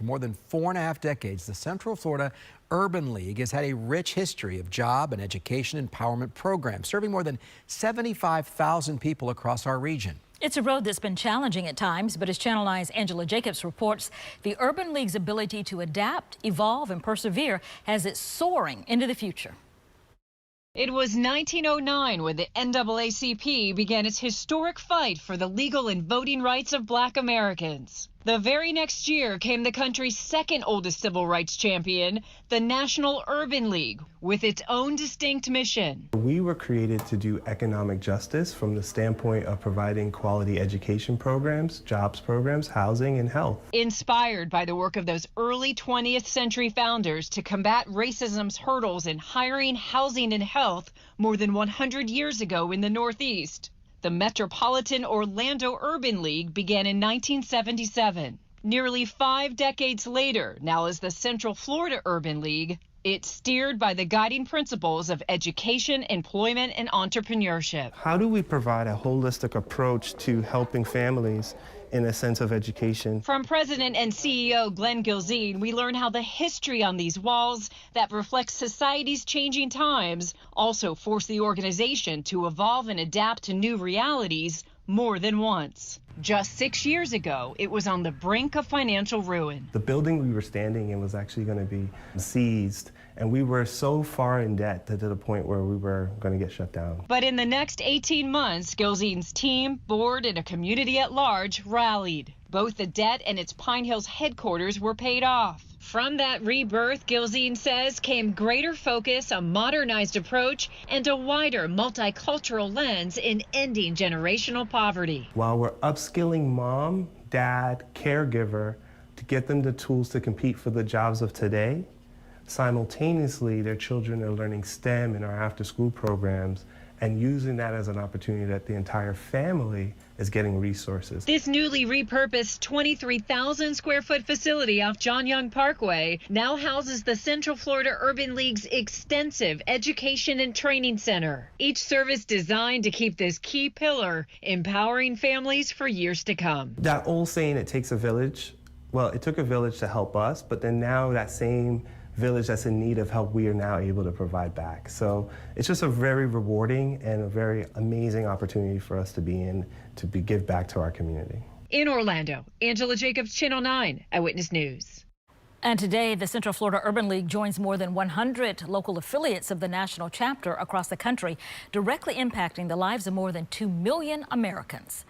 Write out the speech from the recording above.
For more than 4.5 decades, the Central Florida Urban League has had a rich history of job and education empowerment programs, serving more than 75,000 people across our region. It's a road that's been challenging at times, but as Channel 9's Angela Jacobs reports, the Urban League's ability to adapt, evolve, and persevere has it soaring into the future. It was 1909 when the NAACP began its historic fight for the legal and voting rights of Black Americans. The very next year came the country's second oldest civil rights champion, the National Urban League, with its own distinct mission. We were created to do economic justice from the standpoint of providing quality education programs, jobs programs, housing, and health. Inspired by the work of those early 20th century founders to combat racism's hurdles in hiring, housing, and health more than 100 years ago in the Northeast. The Metropolitan Orlando Urban League began in 1977. Nearly 5 decades later, now as the Central Florida Urban League, it's steered by the guiding principles of education, employment, and entrepreneurship. How do we provide a holistic approach to helping families in a sense of education? From President and CEO Glenn Gilzine, we learn how the history on these walls that reflects society's changing times also force the organization to evolve and adapt to new realities more than once. Just 6 years ago, it was on the brink of financial ruin. The building we were standing in was actually going to be seized, and we were so far in debt to the point where we were going to get shut down. But in the next 18 months, Gilzine's team, board, and a community at large rallied. Both the debt and its Pine Hills headquarters were paid off. From that rebirth, Gilzine says, came greater focus, a modernized approach, and a wider multicultural lens in ending generational poverty. While we're upskilling mom, dad, caregiver to get them the tools to compete for the jobs of today, simultaneously their children are learning STEM in our after-school programs and using that as an opportunity that the entire family is getting resources. This newly repurposed 23,000 square foot facility off John Young Parkway now houses the Central Florida Urban League's extensive education and training center. Each service designed to keep this key pillar empowering families for years to come. That old saying, it takes a village. Well, it took a village to help us, but then now that same village that's in need of help, we are now able to provide back. So it's just a very rewarding and a very amazing opportunity for us to be in, to give back to our community. In Orlando, Angela Jacobs, Channel 9 Eyewitness News. And today, the Central Florida Urban League joins more than 100 local affiliates of the national chapter across the country, directly impacting the lives of more than 2 million Americans.